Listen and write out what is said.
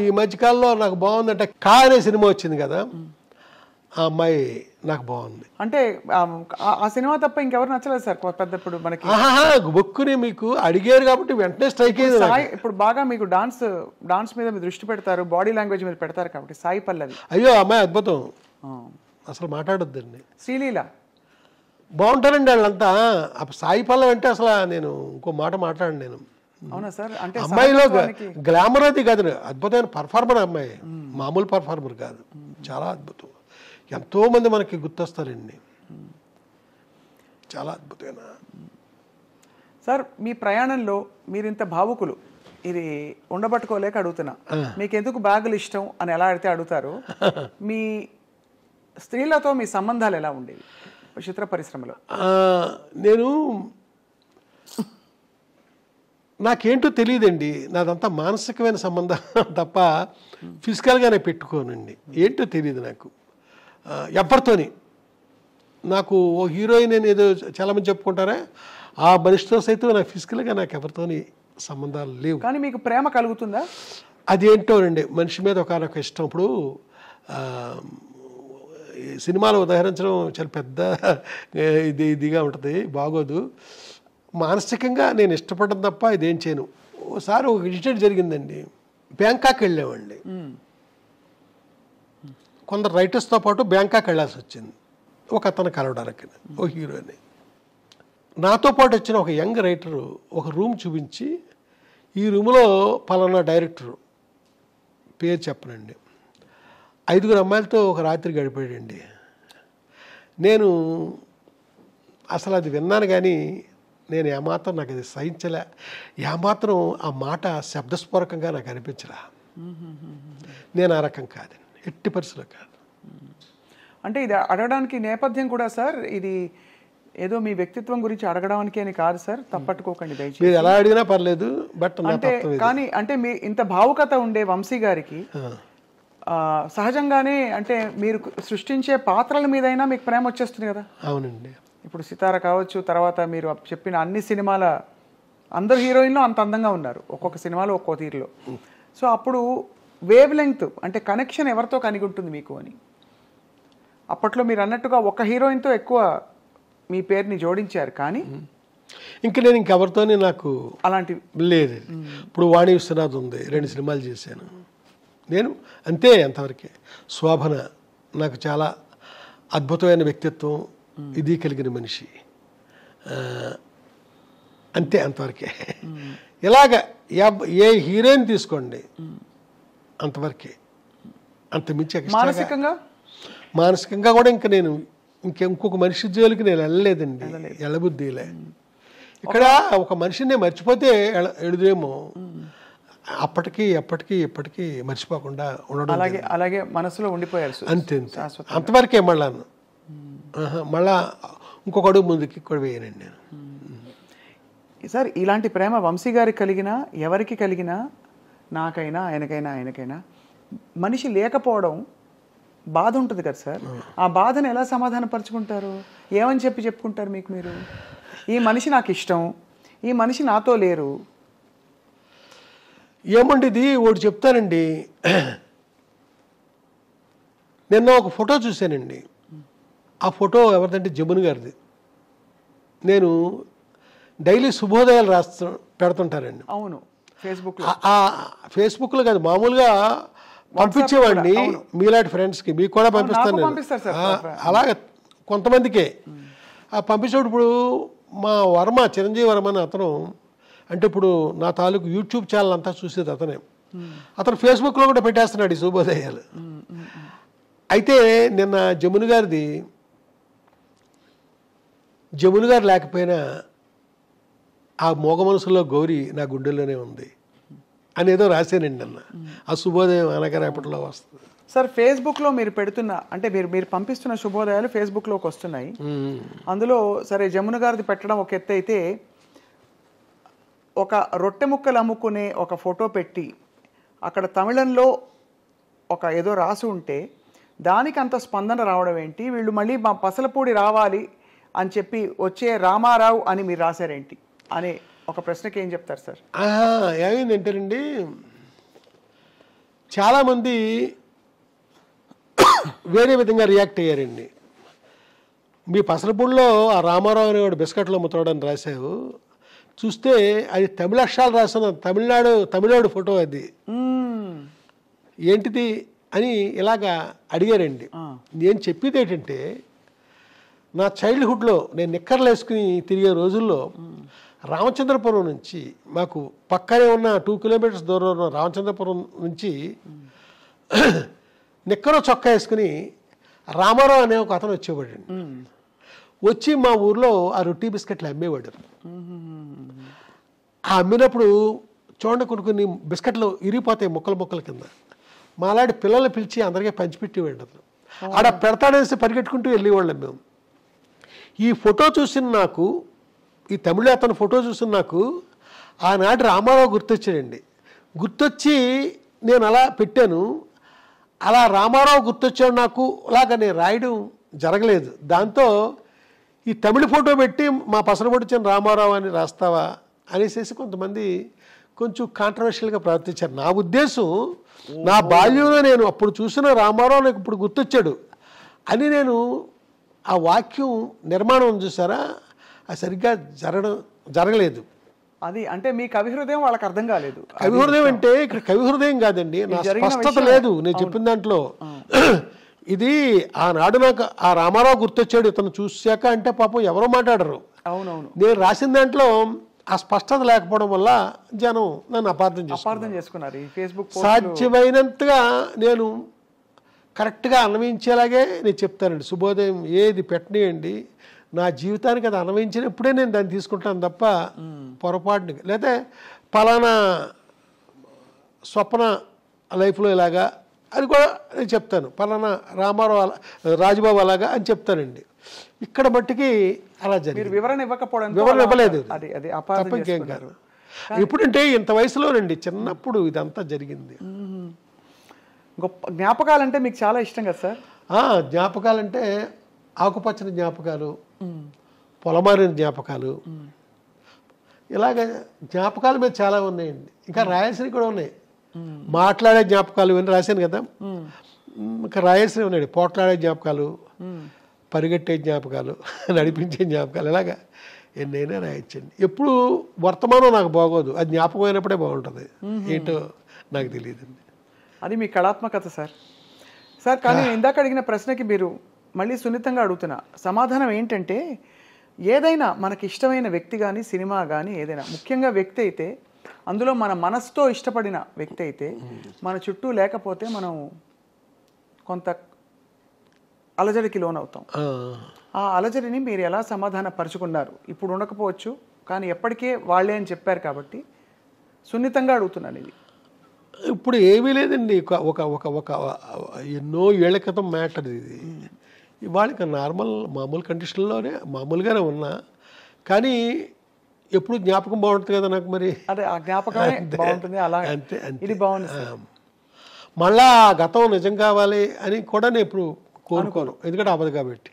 ఈ మధ్యకాలంలో నాకు బాగుందంటే కా అనే సినిమా వచ్చింది కదా, ఆ అమ్మాయి నాకు బాగుంది. అంటే ఆ సినిమా తప్ప ఇంకెవరు నచ్చలేదు సార్ పెద్ద ఇప్పుడు మనకి. బుక్కుని మీకు అడిగారు కాబట్టి వెంటనే స్ట్రైక్ అయింది. ఇప్పుడు బాగా మీకు డాన్స్ మీద మీరు దృష్టి పెడతారు, బాడీ లాంగ్వేజ్ మీద పెడతారు కాబట్టి సాయి పల్లవి. అయ్యో అమ్మాయి అద్భుతం, అసలు మాట్లాడొద్దండి. శ్రీలీల బాగుంటారండి వాళ్ళంతా. సాయి పల్లవి అంటే అసలు నేను ఇంకో మాట మాట్లాడండి నేను. అవునా సార్? అంటే అమ్మాయిలో గ్లామర్ అది కాదు, అద్భుతమైన పర్ఫార్మర్ అమ్మాయి, మామూలు పర్ఫార్మర్ కాదు, చాలా అద్భుతం. ఎంతో మంది మనకి గుర్తొస్తారండి, చాలా అద్భుతమైన. సార్ మీ ప్రయాణంలో మీరు ఇంత భావుకులు, ఇది ఉండబట్టుకోలేక అడుగుతున్నా, మీకు ఎందుకు బ్యాగులు ఇష్టం అని ఎలా అడిగితే అడుగుతారు. మీ స్త్రీలతో మీ సంబంధాలు ఎలా ఉండేవి చిత్ర పరిశ్రమలో? నేను నాకేంటో తెలియదండి, నాదంతా మానసికమైన సంబంధం తప్ప ఫిజికల్గానే పెట్టుకోనండి. ఏంటో తెలియదు నాకు ఎవరితోని. నాకు ఓ హీరోయిన్ అని ఏదో చాలామంది చెప్పుకుంటారా, ఆ మనిషితో సైతం నాకు ఫిజికల్గా నాకు ఎవరితోని సంబంధాలు లేవు. కానీ మీకు ప్రేమ కలుగుతుందా? అదేంటోనండి, మనిషి మీద ఒకనొక ఇష్టం. ఇప్పుడు సినిమాలు ఉదాహరించడం చాలా పెద్ద ఇదిగా ఉంటుంది, బాగోదు. మానసికంగా నేను ఇష్టపడడం తప్ప ఇదేం చేయను. ఓసారి ఒక ఇన్సిడెంట్ జరిగిందండి, బ్యాంకాక్ వెళ్ళామండి. కొందరు రైటర్స్తో పాటు బ్యాంకాక్ వెళ్ళాల్సి వచ్చింది, ఒక అతను కలవడానికి, ఓ హీరోని. నాతో పాటు వచ్చిన ఒక యంగ్ రైటరు ఒక రూమ్ చూపించి, ఈ రూమ్లో పలానా డైరెక్టరు పేరు చెప్పనండి, 5 అమ్మాయిలతో ఒక రాత్రి గడిపాడండి. నేను అసలు అది విన్నాను కానీ నేను ఏమాత్రం నాకు అది సహించలే, ఏమాత్రం ఆ మాట శబ్దస్ఫోరకంగా నాకు అనిపించలే. నేను ఆ రకం కాదండి, ఎట్టి పరిస్థితుల్లో కాదు. అంటే ఇది అడగడానికి నేపథ్యం కూడా సార్, ఇది ఏదో మీ వ్యక్తిత్వం గురించి అడగడానికి అని కాదు సార్, తప్పట్టుకోకండి దయచేసి. మీరు ఎలా అడిగినా పర్లేదు, బట్ అంటే కానీ అంటే మీ ఇంత భావుకత ఉండే వంశీ గారికి సహజంగానే అంటే మీరు సృష్టించే పాత్రల మీదైనా మీకు ప్రేమ వచ్చేస్తుంది కదా? అవునండి. ఇప్పుడు సితార కావచ్చు, తర్వాత మీరు చెప్పిన అన్ని సినిమాల అందరు హీరోయిన్లు అంత అందంగా ఉన్నారు, ఒక్కొక్క సినిమాలో ఒక్కో తీరులో. సో అప్పుడు వేవ్ లెంగ్త్ అంటే కనెక్షన్ ఎవరితో కలిగి ఉంటుంది మీకు అని? అప్పట్లో మీరు అన్నట్టుగా ఒక హీరోయిన్తో ఎక్కువ మీ పేరుని జోడించారు, కానీ నేను ఇంకెవరితోనే నాకు అలాంటివి లేదు. ఇప్పుడు వాణి విశ్వనాథ్ ఉంది, 2 సినిమాలు చేశాను నేను, అంతే, అంతవరకే. శోభన నాకు చాలా అద్భుతమైన వ్యక్తిత్వం, ఇది కలిగిన మనిషి, అంతే, అంతవరకే. ఇలాగ ఏ హీరోయిన్ తీసుకోండి అంతవరకే, అంతమించి మానసికంగా కూడా ఇంకా నేను ఇంకొక మనిషి జోలికి నేను వెళ్ళలేదండి, వెళ్ళబుద్ధిలే. ఇక్కడ ఒక మనిషిని మర్చిపోతే ఎడుదేమో, అప్పటికి ఎప్పటికీ మర్చిపోకుండా ఉండడం, అలాగే మనసులో ఉండిపోయారు అంతే, అంతవరకే. మళ్ళా ఇంకొక అడుగు ముందుకి కూడా వేయనండి నేను. సార్ ఇలాంటి ప్రేమ వంశీ గారికి కలిగినా ఎవరికి కలిగినా, నాకైనా ఆయనకైనా మనిషి లేకపోవడం బాధ ఉంటుంది కదా సార్. ఆ బాధను ఎలా సమాధానపరుచుకుంటారు? ఏమని చెప్పుకుంటారు మీకు మీరు? ఈ మనిషి నాకు ఇష్టం, ఈ మనిషి నాతో లేరు. ఏమండి ఇది ఒకటి చెప్తానండి, నిన్న ఒక ఫోటో చూశానండి. ఆ ఫోటో ఎవరిదంటే జమున గారిది. నేను డైలీ శుభోదయాలు పెడుతుంటారండి. అవును, ఫేస్బుక్లో కాదు, మామూలుగా పంపించేవాడిని మీలాంటి ఫ్రెండ్స్కి, మీకు కూడా పంపిస్తాను నేను. అలాగే కొంతమందికే పంపించేటప్పుడు ఇప్పుడు మా వర్మ, చిరంజీవి వర్మ అని అతను, అంటే ఇప్పుడు నా తాలూకు యూట్యూబ్ ఛానల్ అంతా చూసేది అతనే. అతను ఫేస్బుక్లో కూడా పెట్టేస్తున్నాడు ఈ శుభోదయాలు. అయితే నిన్న జమున గారు లేకపోయినా ఆ మోగ మనసులో గౌరీ నా గుండెల్లోనే ఉంది అనేదో రాశానండి అన్న. ఆ శుభోదయం అనగా రేపటిలో వస్తుంది. సార్ ఫేస్బుక్లో మీరు పెడుతున్న, అంటే మీరు పంపిస్తున్న శుభోదయాలు ఫేస్బుక్లోకి వస్తున్నాయి. అందులో సరే జమున గారిది పెట్టడం ఒక ఎత్తు అయితే, ఒక రొట్టె ముక్కలు అమ్ముకునే ఒక ఫోటో పెట్టి అక్కడ తమిళంలో ఒక ఏదో రాసి ఉంటే దానికి అంత స్పందన రావడం ఏంటి? వీళ్ళు మళ్ళీ మా పసలపూడి రావాలి అని చెప్పి వచ్చే రామారావు అని మీరు రాశారేంటి అనే ఒక ప్రశ్నకి ఏం చెప్తారు సార్? ఏమైందంటేనండి, చాలామంది వేరే విధంగా రియాక్ట్ అయ్యారండి. మీ పసలపూడిలో ఆ రామారావు అనేవాడు బిస్కెట్లు అమ్ముతాడని రాశావు, చూస్తే అది తమిళ అక్షరాలు రాసిన తమిళనాడు ఫోటో అది, ఏంటిది అని ఇలాగా అడిగారండి. నేను చెప్పేది ఏంటంటే, నా చైల్డ్హుడ్లో నేను నిక్కర్లు వేసుకుని తిరిగే రోజుల్లో రామచంద్రపురం నుంచి మాకు పక్కనే ఉన్న 2 కిలోమీటర్స్ దూరంలో ఉన్న రామచంద్రపురం నుంచి నిక్కరో చొక్కా వేసుకుని రామారావు అనే ఒక అతను వచ్చేవాడండి. వచ్చి మా ఊర్లో ఆ రొట్టి బిస్కెట్లు అమ్మేవాడు. ఆ అమ్మినప్పుడు చూడండి కొన్ని బిస్కెట్లు ఇరిగిపోతాయి ముక్కల కింద. మాలాంటి పిల్లల్ని పిలిచి అందరికీ పంచిపెట్టేవాడు అతను. ఆడ పెడతాడేసి పరిగెట్టుకుంటూ వెళ్ళేవాళ్ళం మేము. ఈ ఫోటో చూసిన నాకు, ఈ తమిళ అతను ఫోటో చూసిన నాకు ఆనాటి రామారావు గుర్తొచ్చాడండి. గుర్తొచ్చి నేను అలా పెట్టాను. అలా రామారావు గుర్తొచ్చాడు నాకు, అలాగా నేను రాయడం జరగలేదు. దాంతో ఈ తమిళ ఫోటో పెట్టి మా పసరపొడిచిన రామారావు అని రాస్తావా అనేసి కొంతమంది కొంచెం కాంట్రవర్షియల్గా ప్రవర్తించారు. నా ఉద్దేశం, నా బాల్యంలో నేను అప్పుడు చూసిన రామారావు నాకు ఇప్పుడు గుర్తొచ్చాడు అని నేను ఆ వాక్యం నిర్మాణం చూసారా, అది సరిగ్గా జరగలేదు. అది అంటే మీ కవి హృదయం వాళ్ళకి అర్థం కాలేదు. కవి హృదయం అంటే ఇక్కడ కవి హృదయం కాదండి, నా స్పష్టత లేదు నేను చెప్పిన దాంట్లో. ఇది ఆనాడు నాకు ఆ రామారావు గుర్తొచ్చాడు ఇతను చూశాక అంటే పాపం ఎవరో మాట్లాడరు. అవునవును. నేను రాసిన దాంట్లో ఆ స్పష్టత లేకపోవడం వల్ల జనం నన్ను అపార్థం చేసుకున్నారు. ఈ ఫేస్బుక్ సాధ్యమైనంతగా నేను కరెక్ట్గా అన్వయించేలాగే నేను చెప్తానండి. శుభోదయం ఏది పెట్టనియండి, నా జీవితానికి అది అన్వయించినప్పుడే నేను దాన్ని తీసుకుంటాను తప్ప పొరపాటుని, లేదా పలానా స్వప్న లైఫ్లో ఇలాగా అది కూడా నేను చెప్తాను, పలానా రామారావు రాజుబాబు అలాగా అని చెప్తానండి. ఇక్కడ మట్టికి అలా జరిగింది. వివరణ ఇవ్వలేదు తప్పకేం కాదు. ఎప్పుడంటే ఇంత వయసులోనండి, చిన్నప్పుడు ఇదంతా జరిగింది. గొప్ప జ్ఞాపకాలంటే మీకు చాలా ఇష్టం కదా సార్? జ్ఞాపకాలంటే ఆకుపచ్చని జ్ఞాపకాలు, పొలమారిన జ్ఞాపకాలు, ఇలాగ జ్ఞాపకాలు మీద చాలా ఉన్నాయండి. ఇంకా రాయాల్సినవి కూడా ఉన్నాయి. మాట్లాడే జ్ఞాపకాలు ఇవన్నీ రాశాను కదా, ఇంకా రాయాల్సినవి ఉన్నాయండి. పోట్లాడే జ్ఞాపకాలు, పరిగెట్టే జ్ఞాపకాలు, నడిపించే జ్ఞాపకాలు, ఇలాగా ఎన్నైనా రాయొచ్చండి. ఎప్పుడు వర్తమానం నాకు బాగోదు, అది జ్ఞాపకం అయినప్పుడే బాగుంటుంది. ఏంటో నాకు తెలియదండి. అది మీ కళాత్మకత సార్. కానీ ఇందాక అడిగిన ప్రశ్నకి మీరు మళ్ళీ సున్నితంగా అడుగుతున్నా సమాధానం ఏంటంటే, ఏదైనా మనకి ఇష్టమైన వ్యక్తి కానీ సినిమా కానీ ఏదైనా, ముఖ్యంగా వ్యక్తి అయితే అందులో మన మనసుతో ఇష్టపడిన వ్యక్తి అయితే మన చుట్టూ లేకపోతే మనం కొంత అలజడికి లోనవుతాం. ఆ అలజడిని మీరు ఎలా సమాధాన పరుచుకున్నారు? ఇప్పుడు ఉండకపోవచ్చు కానీ ఎప్పటికే వాళ్ళే అని చెప్పారు కాబట్టి సున్నితంగా అడుగుతున్నాను. ఇది ఇప్పుడు ఏమీ లేదండి, ఒక ఒక ఒక ఎన్నో ఏళ్ల క్రితం మ్యాటర్ ఇది. ఇవాళ మామూలు కండిషన్లోనే మామూలుగానే ఉన్నా, కానీ ఎప్పుడు జ్ఞాపకం బాగుంటుంది కదా నాకు. మరి అదే ఆ జ్ఞాపకమే బాగుంటుంది. అలా అంతే ఇది బాగుంది. మళ్ళా గతం నిజం కావాలి అని కూడా నేను ఎప్పుడు కోరుకోను, ఎందుకంటే అవ్వదు కాబట్టి.